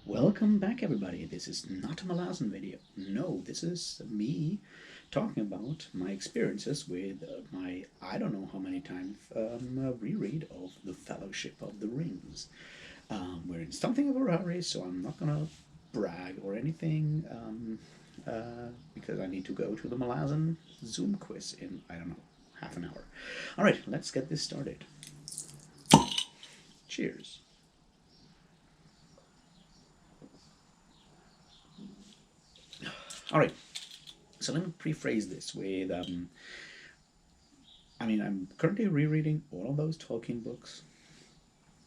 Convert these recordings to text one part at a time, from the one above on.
Welcome back, everybody. This is not a Malazan video. No, this is me talking about my experiences with my I don't know how many times reread of The Fellowship of the Rings. We're in something of a hurry, so I'm not gonna brag or anything because I need to go to the Malazan Zoom quiz in, I don't know, half an hour. All right, let's get this started. Cheers. All right, so let me prephrase this with I'm currently rereading all of those Tolkien books,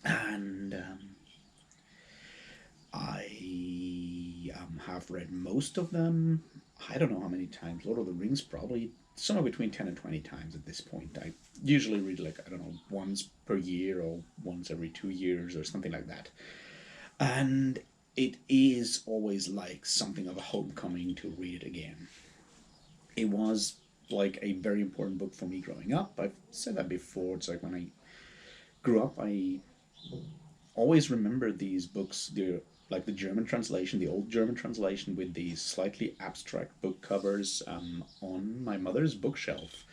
and I have read most of them. I don't know how many times. Lord of the Rings, probably somewhere between 10 and 20 times at this point. I usually read, like, I don't know, once per year or once every 2 years or something like that. And it is always like something of a homecoming to read it again. It was like a very important book for me growing up. I've said that before. It's like when I grew up, I always remember these books. They're like the German translation, the old German translation with these slightly abstract book covers on my mother's bookshelf.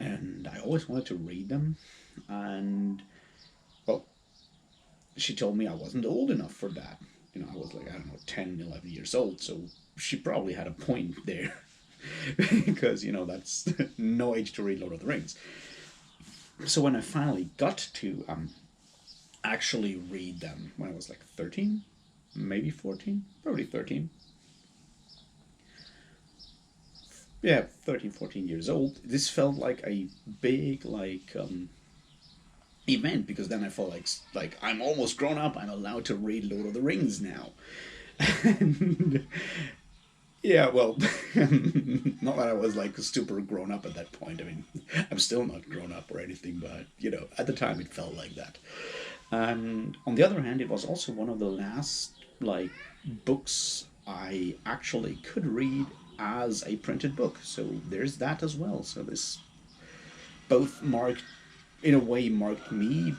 And I always wanted to read them. And, well, she told me I wasn't old enough for that. I was like, I don't know, 10, 11 years old. So she probably had a point there. Because, that's no age to read Lord of the Rings. So when I finally got to actually read them when I was like 13, maybe 14, probably 13. Yeah, 13, 14 years old. This felt like a big, event, because then I felt like I'm almost grown up. I'm allowed to read Lord of the Rings now. And yeah, well, not that I was like super grown up at that point. I mean, I'm still not grown up or anything, but at the time it felt like that. And on the other hand, it was also one of the last like books I actually could read as a printed book. So there's that as well. So this both marked, in a way, marked me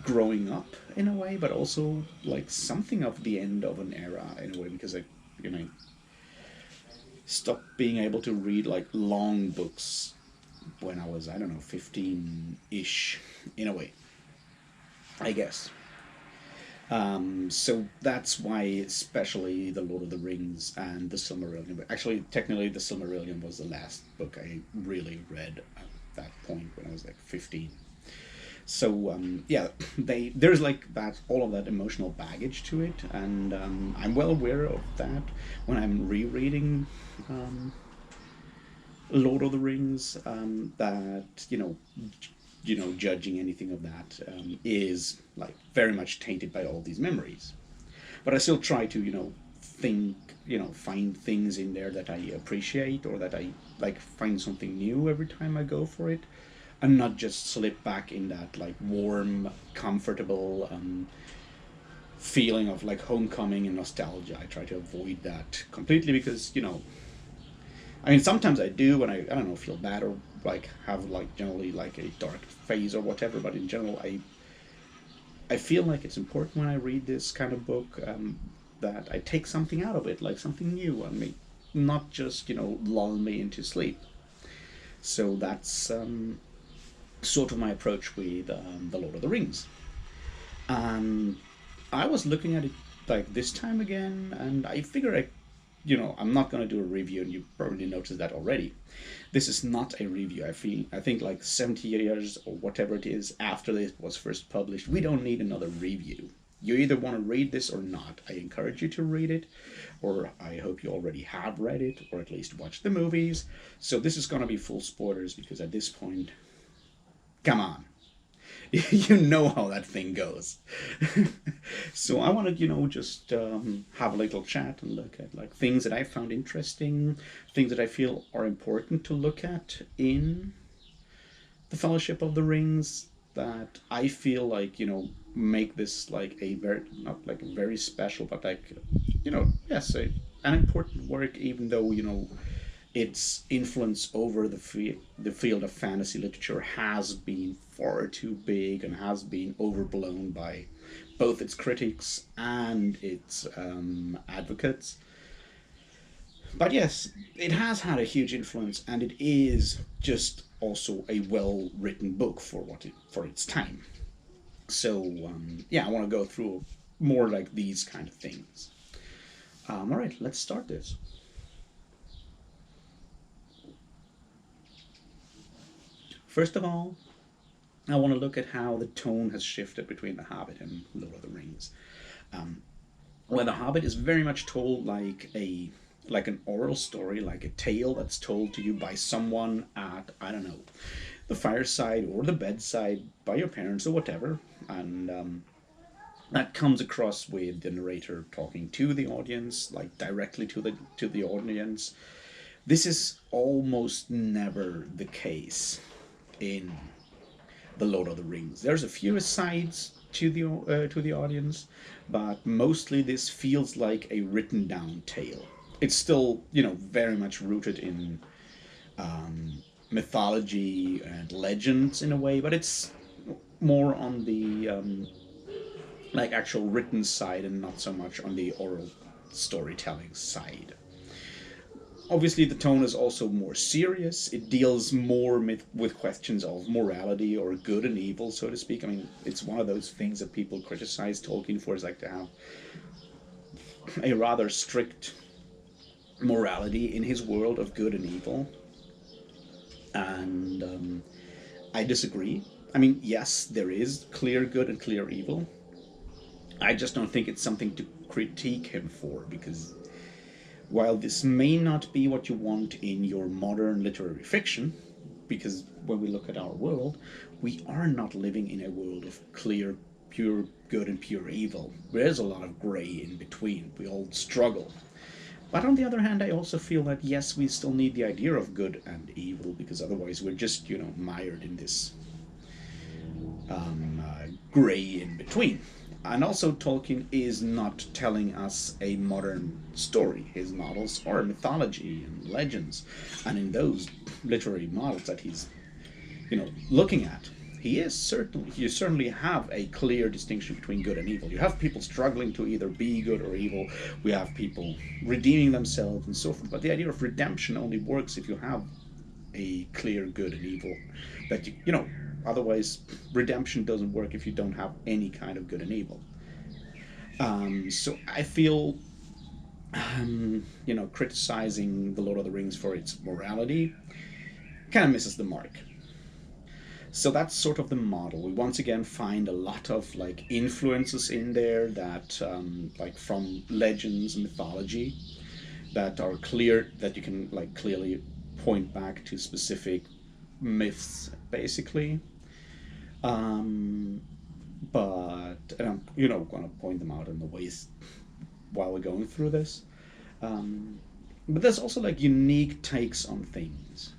growing up in a way, but also like something of the end of an era in a way, because I, you know, stopped being able to read like long books when I was, I don't know, 15 ish, in a way, I guess. So that's why, especially the Lord of the Rings and the Silmarillion. But actually, technically, the Silmarillion was the last book I really read at that point when I was like 15. So yeah, there's like that, all of that emotional baggage to it, and I'm well aware of that when I'm rereading um, Lord of the Rings. That judging anything of that is like very much tainted by all these memories. But I still try to think, find things in there that I appreciate, or that I like find something new every time I go for it, and not just slip back in that like warm, comfortable feeling of like homecoming and nostalgia. I try to avoid that completely, because I mean, sometimes I do when I don't know, feel bad, or like have like generally like a dark phase or whatever. But in general, I feel like it's important when I read this kind of book, that I take something out of it, like something new on me, not just lull me into sleep. So that's sort of my approach with the Lord of the Rings. And I was looking at it like this time again, and I figure I'm not going to do a review, and you probably noticed that already. This is not a review. I think like 70 years or whatever it is after this was first published, we don't need another review. You either want to read this or not. I encourage you to read it, or I hope you already have read it, or at least watched the movies. So this is going to be full spoilers, because at this point, come on, you know how that thing goes. So I wanted, just have a little chat and look at like things that I found interesting, things that I feel are important to look at in the Fellowship of the Rings, that I feel like make this like a very, not like a very special, but like yes, an important work, even though its influence over the field of fantasy literature has been far too big and has been overblown by both its critics and its advocates. But yes, it has had a huge influence, and it is just also a well written book for its time. So yeah, I want to go through more like these kind of things. All right, let's start this. First of all, I want to look at how the tone has shifted between The Hobbit and Lord of the Rings. Um, well, The Hobbit is very much told like an oral story, like a tale that's told to you by someone at, I don't know, the fireside or the bedside by your parents or whatever, and that comes across with the narrator talking to the audience, like directly to the audience. This is almost never the case in the Lord of the Rings. There's a few asides to the audience, but mostly this feels like a written down tale. It's still, very much rooted in mythology and legends in a way, but it's more on the like actual written side and not so much on the oral storytelling side. Obviously, the tone is also more serious. It deals more with questions of morality or good and evil, so to speak. I mean, it's one of those things that people criticize Tolkien for, is like to have a rather strict morality in his world of good and evil. And I disagree. I mean, yes, there is clear good and clear evil. I just don't think it's something to critique him for, because while this may not be what you want in your modern literary fiction, because when we look at our world, we are not living in a world of clear, pure good and pure evil. There's a lot of gray in between. We all struggle. But on the other hand, I also feel that yes, we still need the idea of good and evil, because otherwise we're just, mired in this gray in between. And also, Tolkien is not telling us a modern story. His models are mythology and legends, and in those literary models that he's, looking at, you certainly have a clear distinction between good and evil. You have people struggling to either be good or evil. We have people redeeming themselves and so forth. But the idea of redemption only works if you have a clear good and evil. That otherwise redemption doesn't work if you don't have any kind of good and evil. So I feel, criticizing the Lord of the Rings for its morality kind of misses the mark. So that's sort of the model. We once again find a lot of like influences in there that, like from legends and mythology, that are clear, that you can like clearly point back to specific myths, basically. Um, but and I'm going to point them out in the ways while we're going through this. Um, but there's also like unique takes on things.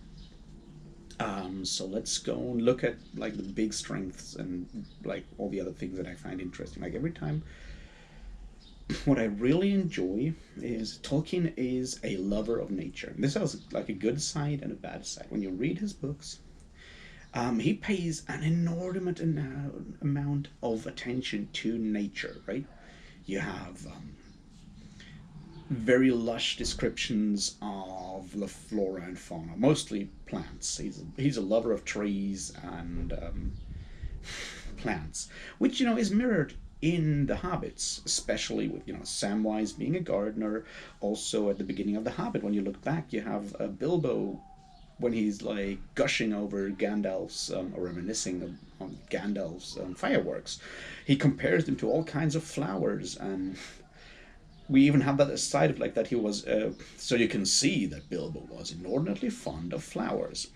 So let's go and look at like the big strengths and like all the other things that I find interesting. Like every time, what I really enjoy is Tolkien is a lover of nature. And this has like a good side and a bad side. When you read his books, he pays an inordinate amount of attention to nature, right? You have very lush descriptions of the flora and fauna, mostly plants. He's a lover of trees and plants, which is mirrored in the Hobbits, especially with Samwise being a gardener. Also, at the beginning of the Hobbit, when you look back, you have Bilbo when he's like gushing over Gandalf's or reminiscing on Gandalf's fireworks. He compares them to all kinds of flowers, and we even have that aside of like that he was. So you can see that Bilbo was inordinately fond of flowers.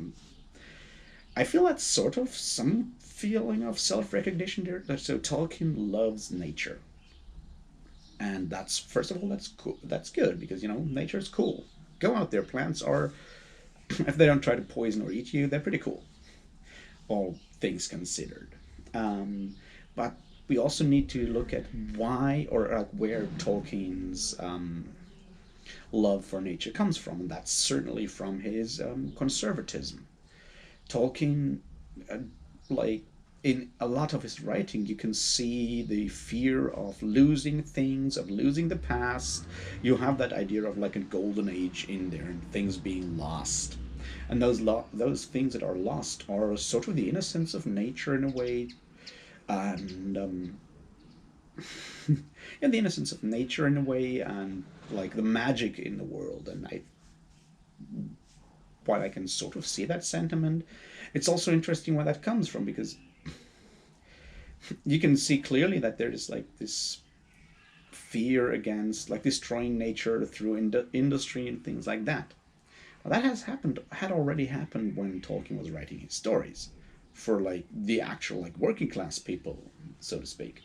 I feel that's sort of some feeling of self-recognition there. So Tolkien loves nature, and that's, first of all, that's cool. That's good, because nature's cool. Go out there. Plants are, if they don't try to poison or eat you, they're pretty cool, all things considered. But we also need to look at why, or like where Tolkien's love for nature comes from, and that's certainly from his conservatism. Tolkien, uh, like in a lot of his writing, you can see the fear of losing things, of losing the past. You have that idea of like a golden age in there and things being lost. And those things that are lost are sort of the innocence of nature in a way, and yeah, the innocence of nature in a way, and like the magic in the world. And while I can sort of see that sentiment, it's also interesting where that comes from, because you can see clearly that there is like this fear against like destroying nature through industry and things like that. Well, that had already happened when Tolkien was writing his stories for like the actual like working class people, so to speak.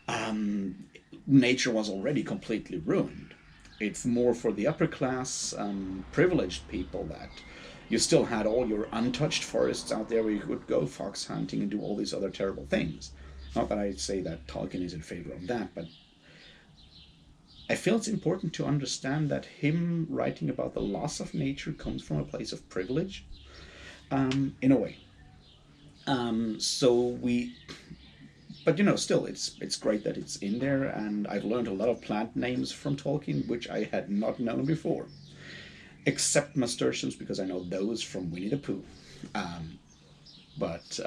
Um, Nature was already completely ruined. It's more for the upper class, privileged people that you still had all your untouched forests out there where you could go fox hunting and do all these other terrible things. Not that I'd say that Tolkien is in favor of that, but I feel it's important to understand that him writing about the loss of nature comes from a place of privilege, in a way. So we, but still, it's great that it's in there, and I've learned a lot of plant names from Tolkien, which I had not known before, except nasturtiums because I know those from Winnie the Pooh. Um, but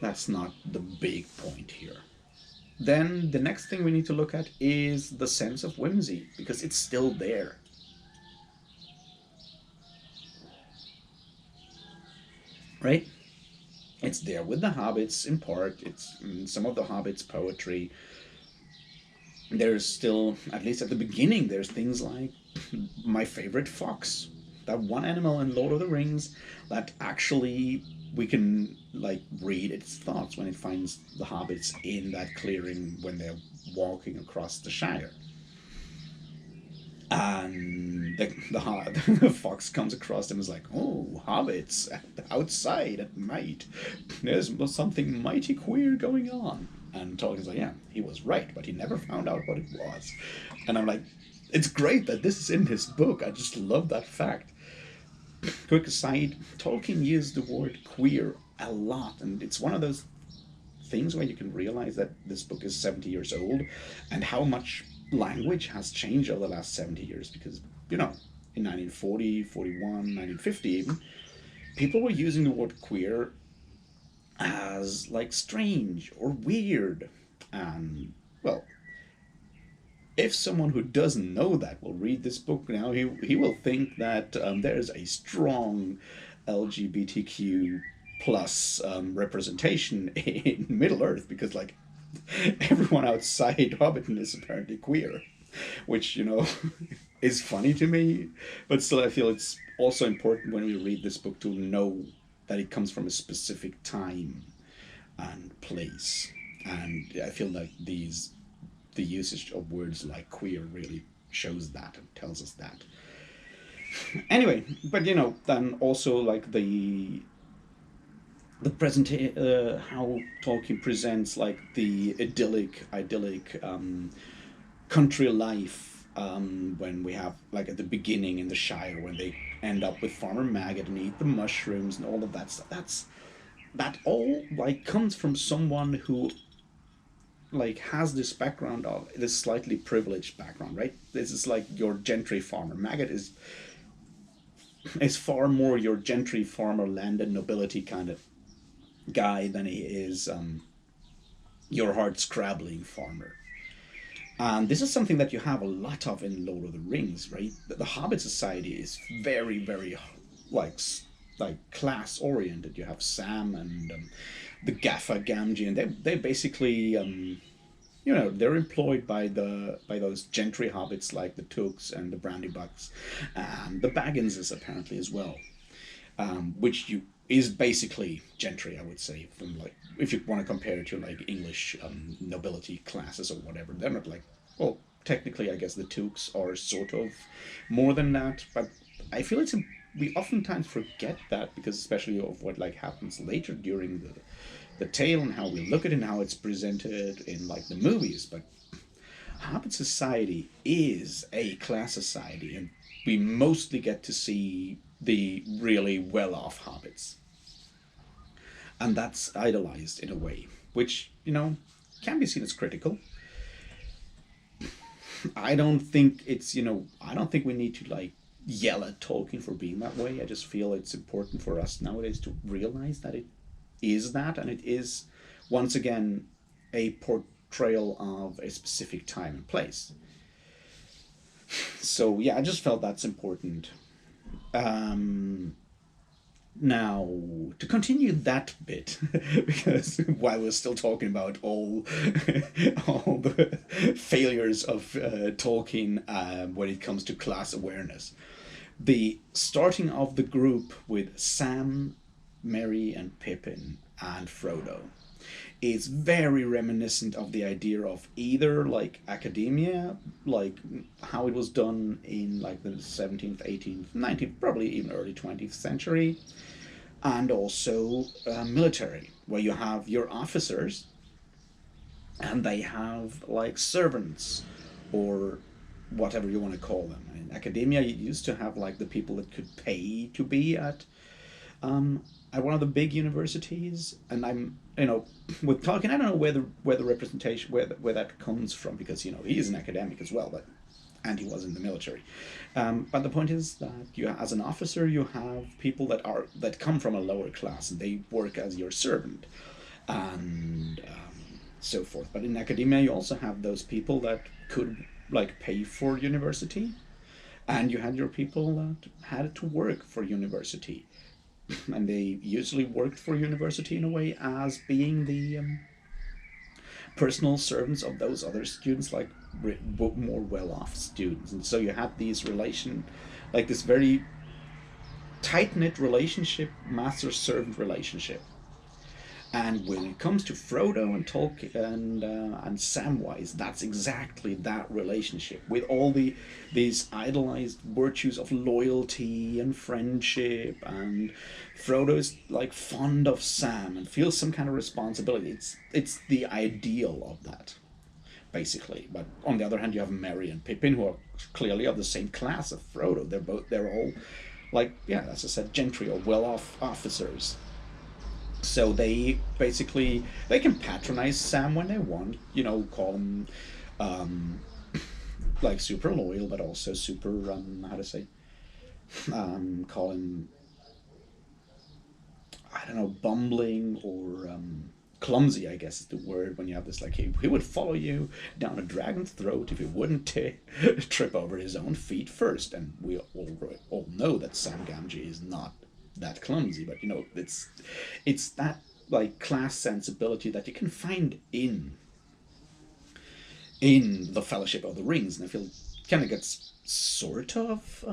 that's not the big point here. Then the next thing we need to look at is the sense of whimsy, because it's still there, right? It's there with the hobbits in part. It's in some of the hobbits' poetry. There's still, at least at the beginning, there's things like my favorite fox, that one animal in Lord of the Rings that actually we can like read its thoughts when it finds the hobbits in that clearing when they're walking across the Shire. And the fox comes across them and is like, "Oh, hobbits outside at night. There's something mighty queer going on." And Tolkien's like, "Yeah, he was right, but he never found out what it was." And I'm like, it's great that this is in his book. I just love that fact. Quick aside, Tolkien used the word queer a lot, and it's one of those things where you can realize that this book is 70 years old and how much language has changed over the last 70 years, because in 1940, 41, 1950 even, people were using the word queer as like strange or weird. And well, if someone who doesn't know that will read this book now, he will think that there is a strong LGBTQ plus representation in Middle Earth, because like everyone outside Hobbiton is apparently queer, which is funny to me. But still, I feel it's also important when we read this book to know that it comes from a specific time and place. And I feel like the usage of words like queer really shows that and tells us that. Anyway, but then also like the present how Tolkien presents like the idyllic country life, when we have like at the beginning in the Shire when they end up with Farmer Maggot and eat the mushrooms and all of that stuff. That all like comes from someone who like has this background of this slightly privileged background, right? This is like your gentry farmer. Maggot is far more your gentry farmer, landed nobility kind of guy than he is your hard scrabbling farmer. And this is something that you have a lot of in Lord of the Rings, right? The Hobbit society is very, very like class oriented. You have Sam and the Gaffa Gamgee, and they basically they're employed by those gentry hobbits like the Tooks and the Brandybucks, and the Bagginses apparently as well, which you is basically gentry, I would say, from like if you want to compare it to like English nobility classes or whatever. They're not like, well, technically, I guess the Tooks are sort of more than that, but I feel we oftentimes forget that, because especially of what like happens later during the tale and how we look at it and how it's presented in like the movies. But Hobbit society is a class society, and we mostly get to see the really well off hobbits. and that's idolized in a way, which can be seen as critical. I don't think we need to like yell at Tolkien for being that way. I just feel it's important for us nowadays to realize that it is that, and it is once again a portrayal of a specific time and place. So yeah, I just felt that's important. Um, Now, to continue that bit, because while we're still talking about all the failures of Tolkien when it comes to class awareness, the starting of the group with Sam, Merry, and Pippin and Frodo is very reminiscent of the idea of either like academia, like how it was done in like the 17th, 18th, 19th, probably even early 20th century, and also military, where you have your officers and they have like servants or whatever you want to call them. In academia, you used to have like the people that could pay to be um, at one of the big universities, and with Tolkien, I don't know where the representation where that comes from, because he is an academic as well, but and he was in the military. But the point is that as an officer, you have people that come from a lower class and they work as your servant, and so forth. But in academia, you also have those people that could like pay for university, and you had your people that had to work for university, and they usually worked for university in a way as being the personal servants of those other students, like more well-off students. And so you had these like this very tight-knit relationship, master-servant relationship. And when it comes to Frodo and Tolkien and Samwise, that's exactly that relationship with all these idolized virtues of loyalty and friendship. And Frodo is like fond of Sam and feels some kind of responsibility. It's the ideal of that, basically. But on the other hand, you have Merry and Pippin, who are clearly of the same class of Frodo. They're all like, yeah, as I said, gentry or well-off officers. So they can patronize Sam when they want, call him um, like super loyal, but also super how to say call him, I don't know, bumbling or clumsy, I guess is the word, when you have this like he would follow you down a dragon's throat if he wouldn't trip over his own feet first. And we all know that Sam Gamgee is not that clumsy, but it's that like class sensibility that you can find in the Fellowship of the Rings, and I feel kind of gets sort of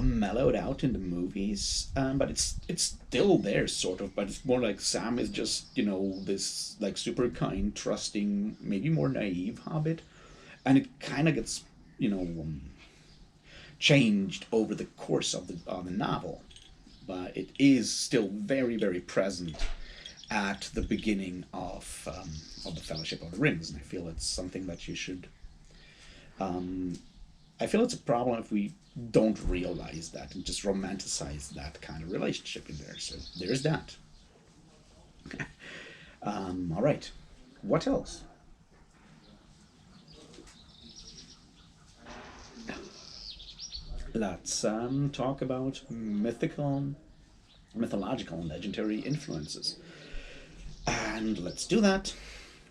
mellowed out in the movies, but it's still there sort of. But it's more like Sam is just this like super kind, trusting, maybe more naive hobbit, and it kind of gets you know um, changed over the course of the novel, but it is still very, very present at the beginning of the Fellowship of the Rings, and I feel it's something that you should. Um, I feel it's a problem if we don't realize that and just romanticize that kind of relationship in there. So there's that. All right, what else? Let's talk about mythological, and legendary influences. And let's do that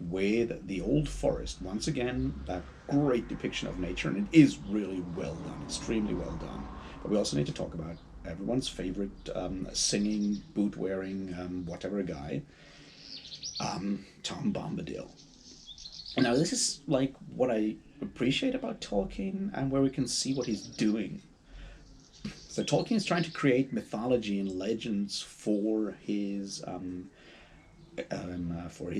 with The Old Forest. Once again, that great depiction of nature, and it is really well done, extremely well done. But we also need to talk about everyone's favorite singing, boot wearing, whatever guy, Tom Bombadil. Now, this is like what I appreciate about Tolkien and where we can see what he's doing. So Tolkien is trying to create mythology and legends for his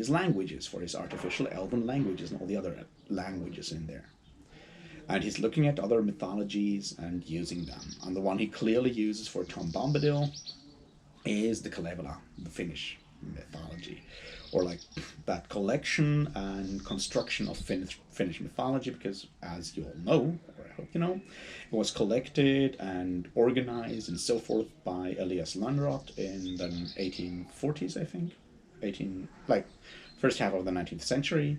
languages, for his artificial elven languages and all the other languages in there. And he's looking at other mythologies and using them. And the one he clearly uses for Tom Bombadil is the Kalevala, the Finnish mythology, or like that collection and construction of Finnish mythology. Because as you all know, or It was collected and organized and so forth by Elias Landrot in the 1840s, I think. 18, like, first half of the 19th century,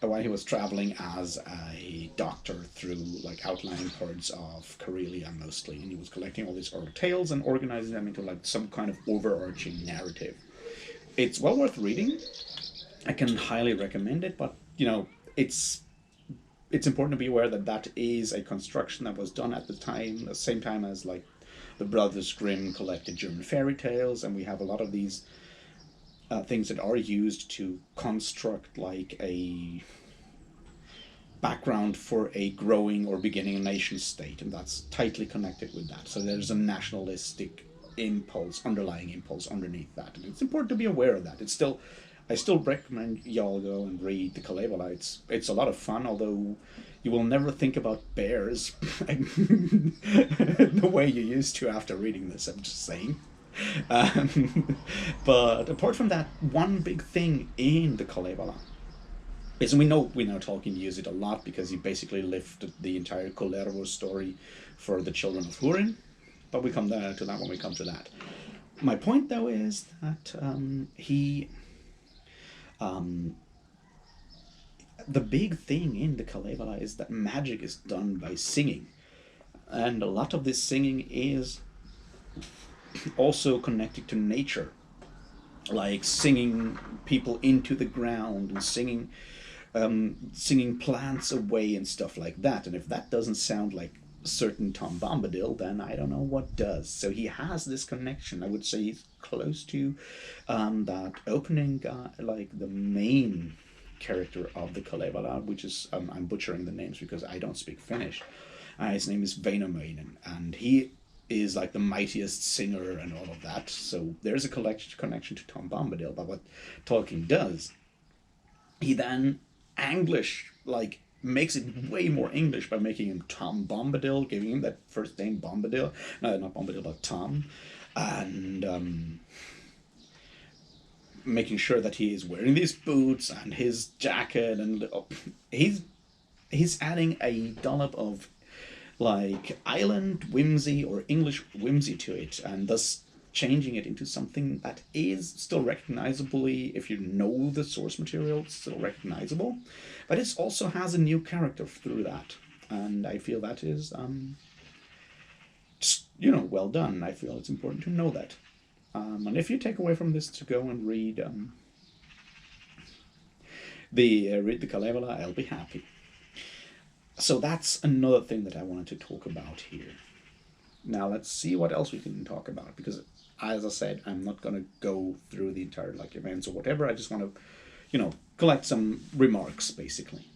while he was traveling as a doctor through like outlying parts of Karelia mostly, and he was collecting all these oral tales and organizing them into like some kind of overarching narrative. It's well worth reading. I can highly recommend it, but it's it's important to be aware that that is a construction that was done at the same time as like the Brothers Grimm collected German fairy tales, and we have a lot of these things that are used to construct like a background for a growing or beginning nation state, and that's tightly connected with that. So there's a nationalistic impulse, underlying impulse underneath that, and it's important to be aware of that. I still recommend y'all go and read the Kalevala. It's a lot of fun, although you will never think about bears the way you used to after reading this. I'm just saying. But apart from that, one big thing in the Kalevala is, and we know Tolkien used it a lot because he basically lifted the entire Kullervo story for the children of Húrin. But we come to that when we come to that. My point, though, is that the big thing in the Kalevala is that magic is done by singing, and a lot of this singing is also connected to nature, like singing people into the ground and singing plants away and stuff like that. And if that doesn't sound like certain Tom Bombadil, then I don't know what does. So he has this connection. I would say he's close to that opening guy, like the main character of the Kalevala, which is I'm butchering the names because I don't speak Finnish. His name is Väinämöinen, and he is like the mightiest singer and all of that. So there's a connection to Tom Bombadil. But what Tolkien does, he then English like makes it way more English by making him Tom Bombadil, giving him that first name Bombadil. No, not Bombadil, but Tom, and making sure that he is wearing these boots and his jacket, and he's adding a dollop of like island whimsy or English whimsy to it, and thus changing it into something that is still recognizably, if you know the source material, still recognizable, but it also has a new character through that, and I feel that is just, well done. I feel it's important to know that, and if you take away from this to go and read the Kalevala, I'll be happy. So that's another thing that I wanted to talk about here. Now let's see what else we can talk about, because as I said, I'm not going to go through the entire like events or whatever. I just want to, collect some remarks basically.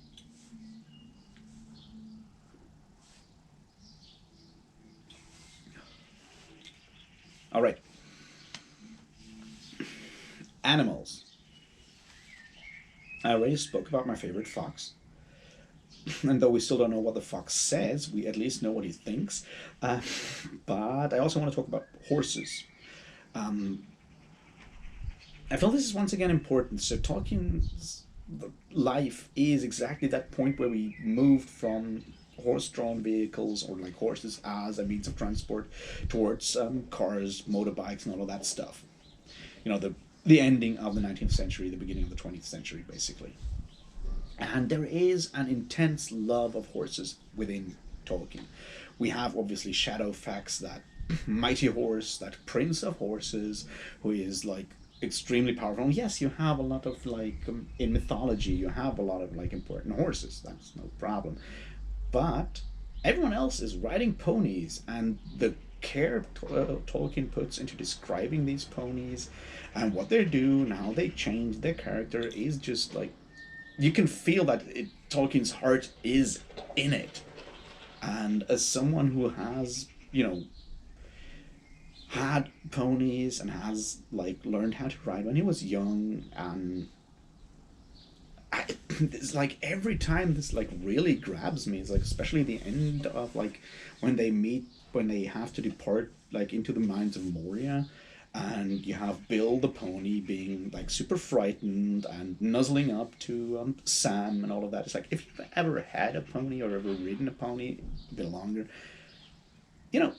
All right. Animals. I already spoke about my favorite fox. And though we still don't know what the fox says, we at least know what he thinks. But I also want to talk about horses. I feel this is once again important. So Tolkien's life is exactly that point where we moved from horse-drawn vehicles or like horses as a means of transport towards cars, motorbikes, and all of that stuff. The ending of the 19th century, the beginning of the 20th century, basically. And there is an intense love of horses within Tolkien. We have obviously Shadowfax, that mighty horse, that prince of horses, who is like extremely powerful. And yes, you have a lot of like in mythology, you have a lot of like important horses. That's no problem. But everyone else is riding ponies, and the care Tolkien puts into describing these ponies and what they do and how they change their character is just like, you can feel that Tolkien's heart is in it. And as someone who has, had ponies and has like learned how to ride when he was young, and it's like every time this like really grabs me. It's like especially the end of like when they have to depart like into the mines of Moria, and you have Bill the pony being like super frightened and nuzzling up to Sam and all of that. It's like, if you've ever had a pony or ever ridden a pony a bit longer, you know,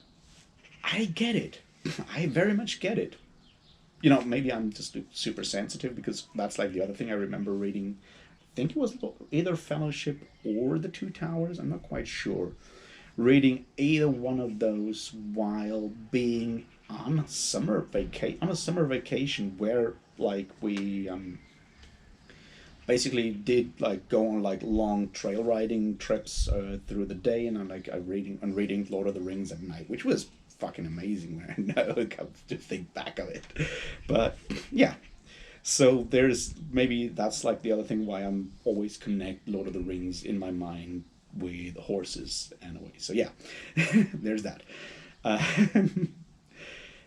I get it. I very much get it. Maybe I'm just super sensitive, because that's like the other thing I remember reading. I think it was either Fellowship or The Two Towers. I'm not quite sure. Reading either one of those while being on a summer vacation, where like we basically did like go on like long trail riding trips through the day, and I'm reading Lord of the Rings at night, which was fucking amazing when I now come to think back of it. But yeah, so there's maybe that's like the other thing why I'm always connect Lord of the Rings in my mind with horses anyway. So yeah, there's that. Uh,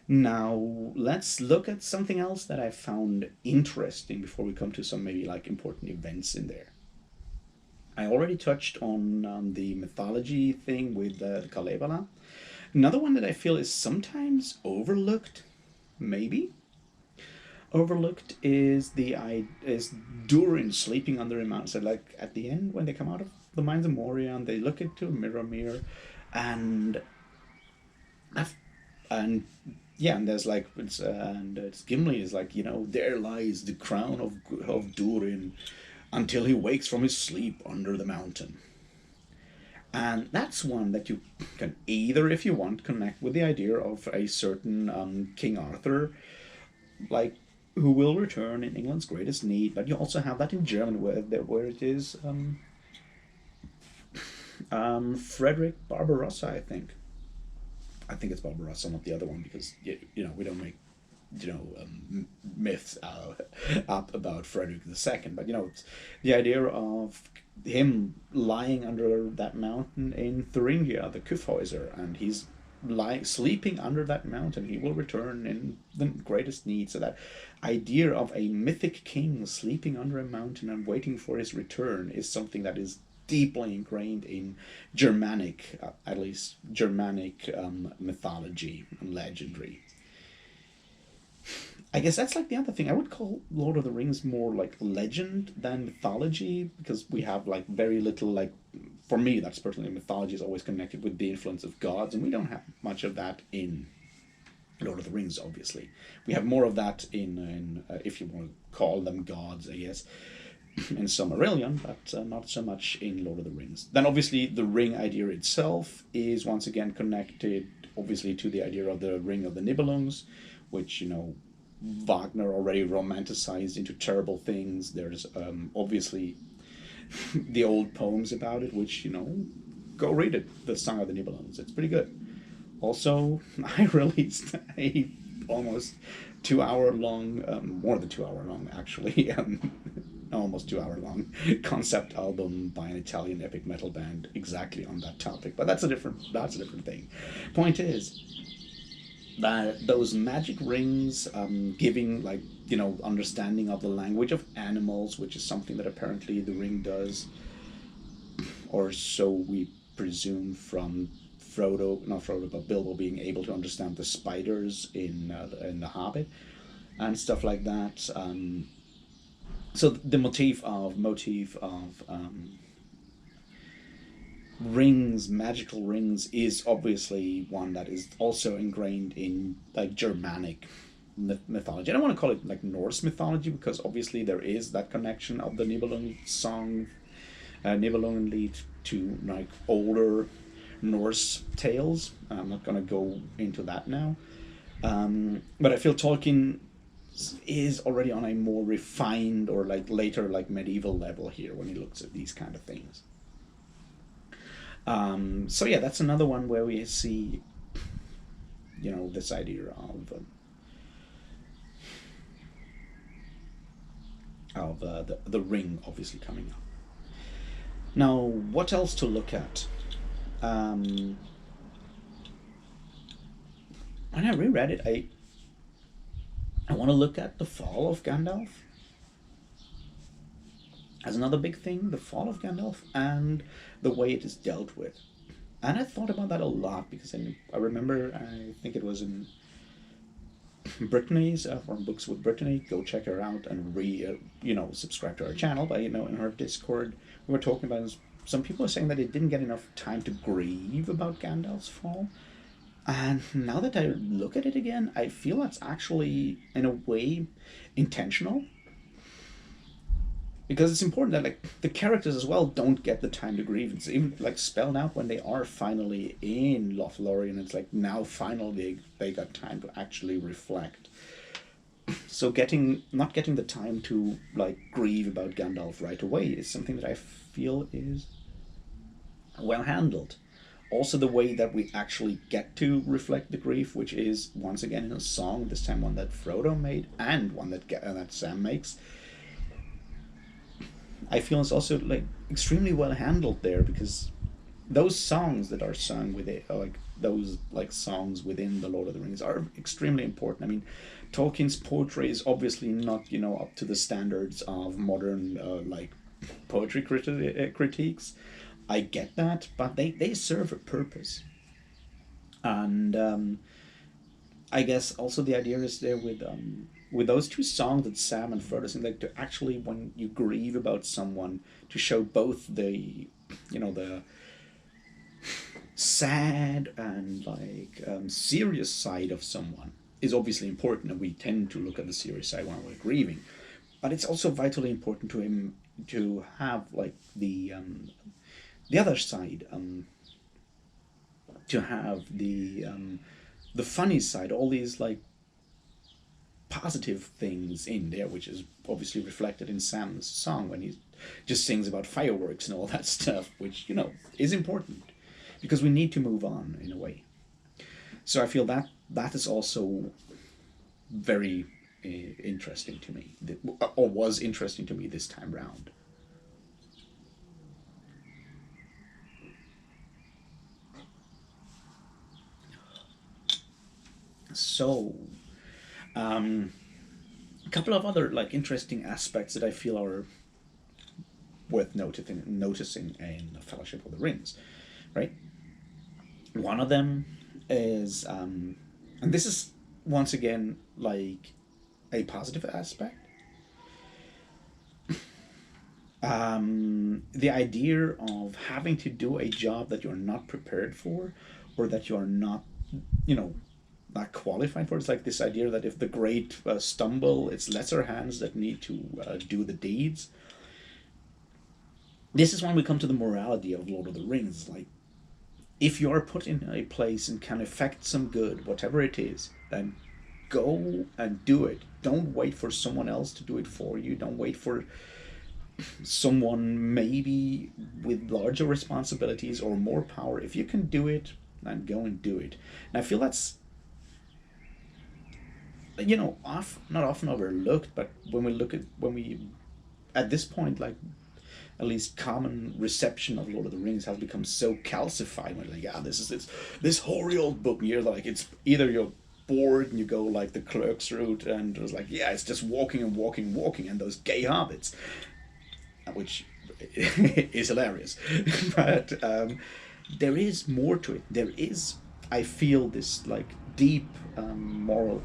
Now, let's look at something else that I found interesting before we come to some maybe like important events in there. I already touched on the mythology thing with the Kalevala. Another one that I feel is sometimes overlooked, maybe overlooked, is Durin sleeping under a mountain. So like at the end when they come out of the mines of Moria and they look into Mirror, and and yeah, and there's like it's Gimli is like, there lies the crown of Durin until he wakes from his sleep under the mountain. And that's one that you can either, if you want, connect with the idea of a certain King Arthur, like, who will return in England's greatest need. But you also have that in German, where it is Frederick Barbarossa, I think. I think it's Barbarossa, not the other one, because we don't make myths up about Frederick II. But it's the idea of him lying under that mountain in Thuringia, the Kyffhäuser, and he's lying sleeping under that mountain. He will return in the greatest need. So that idea of a mythic king sleeping under a mountain and waiting for his return is something that is deeply ingrained in Germanic, at least Germanic mythology and legendary. I guess that's like the other thing. I would call Lord of the Rings more like legend than mythology, because we have like very little, like, for me that's personally, mythology is always connected with the influence of gods, and we don't have much of that in Lord of the Rings. Obviously, we have more of that in if you want to call them gods, I guess, in Silmarillion, but not so much in Lord of the Rings. Then obviously the ring idea itself is once again connected, obviously, to the idea of the Ring of the Nibelungs, which Wagner already romanticized into terrible things. There's obviously the old poems about it, which go read it, the Song of the Nibelungs. It's pretty good. Also, I released a almost 2 hour long, more than 2 hour long actually, almost 2 hour long concept album by an Italian epic metal band exactly on that topic. But that's a different thing. Point is that those magic rings, giving, like, understanding of the language of animals, which is something that apparently the ring does, or so we presume from Frodo, not Frodo, but Bilbo being able to understand the spiders in the Hobbit and stuff like that. So the motif of rings, magical rings, is obviously one that is also ingrained in like Germanic mythology. I don't want to call it like Norse mythology, because obviously there is that connection of the Nibelung song, Nibelungenlied, to like older Norse tales. I'm not going to go into that now. But I feel Tolkien is already on a more refined, or like later, like medieval level here when he looks at these kind of things. So yeah, that's another one where we see, this idea of the ring obviously coming up. Now, what else to look at? Um, when I reread it, I want to look at the fall of Gandalf as another big thing, the fall of Gandalf and the way it is dealt with. And I thought about that a lot, because I remember, I think it was in Brittany's from Books with Brittany. Go check her out and subscribe to her channel. But in her Discord, we were talking about some people are saying that it didn't get enough time to grieve about Gandalf's fall. And now that I look at it again, I feel that's actually, in a way, intentional. Because it's important that like the characters as well don't get the time to grieve. It's even like spelled out when they are finally in Lothlorien. It's like now finally they got time to actually reflect. So not getting the time to like grieve about Gandalf right away is something that I feel is well handled. Also, the way that we actually get to reflect the grief, which is once again in a song, this time one that Frodo made and one that Sam makes. I feel it's also like extremely well handled there, because those songs that are sung with it, like those like songs within the Lord of the Rings, are extremely important. I mean, Tolkien's poetry is obviously not up to the standards of modern like poetry critiques. I get that, but they serve a purpose, and I guess also the idea is there with those two songs that Sam and Frodo sing, like to actually when you grieve about someone, to show both the the sad and like serious side of someone is obviously important, and we tend to look at the serious side when we're grieving, but it's also vitally important to him to have like the other side, to have the funny side, all these like positive things in there, which is obviously reflected in Sam's song when he just sings about fireworks and all that stuff, which is important because we need to move on in a way. So I feel that is also very interesting to me, or was interesting to me this time round. So, a couple of other like interesting aspects that I feel are worth noticing in the Fellowship of the Rings, right? One of them is, and this is once again like a positive aspect. The idea of having to do a job that you're not prepared for, or that you're not, you know, not qualified for. It's like this idea that if the great stumble, it's lesser hands that need to do the deeds. This is when we come to the morality of Lord of the Rings. Like, if you are put in a place and can effect some good, whatever it is, then go and do it. Don't wait for someone else to do it for you. Don't wait for someone maybe with larger responsibilities or more power. If you can do it, then go and do it. And I feel that's not often overlooked, but when we at this point, like at least common reception of Lord of the Rings has become so calcified. We're like, yeah, this is this hoary old book. And you're like, it's either you're bored and you go like the clerk's route, and it's like, yeah, it's just walking and walking and walking, and those gay hobbits, which is hilarious. But there is more to it. There is, I feel, this like deep moral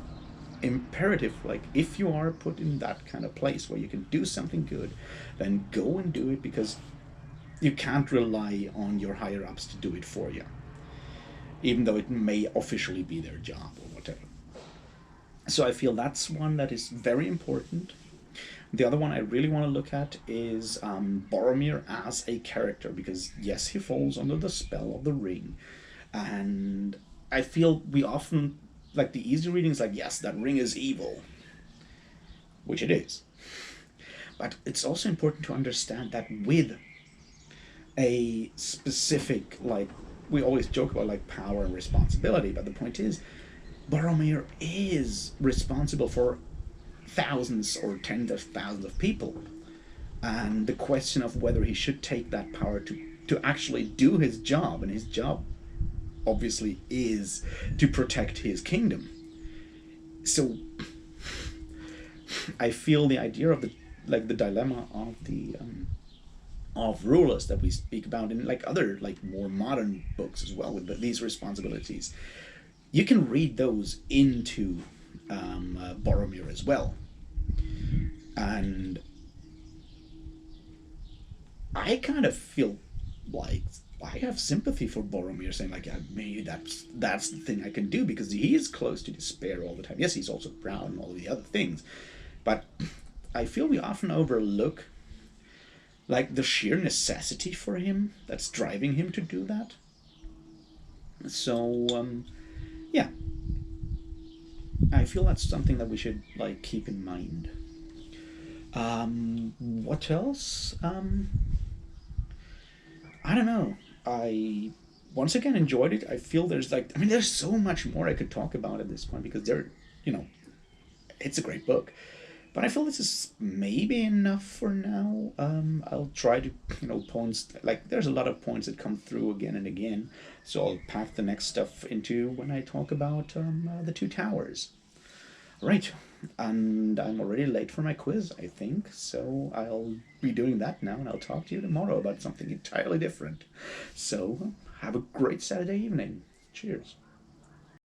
imperative. Like, if you are put in that kind of place where you can do something good, then go and do it, because you can't rely on your higher ups to do it for you, even though it may officially be their job or whatever. So I feel that's one that is very important. The other one I really want to look at is Boromir as a character, because yes, he falls under the spell of the ring, and I feel we often, like, the easy reading is like, yes, that ring is evil, which it is. But it's also important to understand that with a specific, like, we always joke about like power and responsibility, but the point is, Boromir is responsible for thousands or tens of thousands of people. And the question of whether he should take that power to actually do his job, and his job obviously is to protect his kingdom. So I feel the idea of the dilemma of the of rulers that we speak about in like other like more modern books as well, with these responsibilities, you can read those into Boromir as well. And I kind of feel like I have sympathy for Boromir, saying like, yeah, maybe that's the thing I can do, because he is close to despair all the time. Yes, he's also proud and all the other things, but I feel we often overlook like the sheer necessity for him that's driving him to do that. So yeah, I feel that's something that we should like keep in mind. What else? I don't know. I once again enjoyed it. I feel there's like, I mean, there's so much more I could talk about at this point, because you know, it's a great book. But I feel this is maybe enough for now. I'll try to, points, like there's a lot of points that come through again and again. So I'll pack the next stuff into when I talk about the Two Towers. Right. And I'm already late for my quiz, I think. So I'll be doing that now, and I'll talk to you tomorrow about something entirely different. So have a great Saturday evening. Cheers.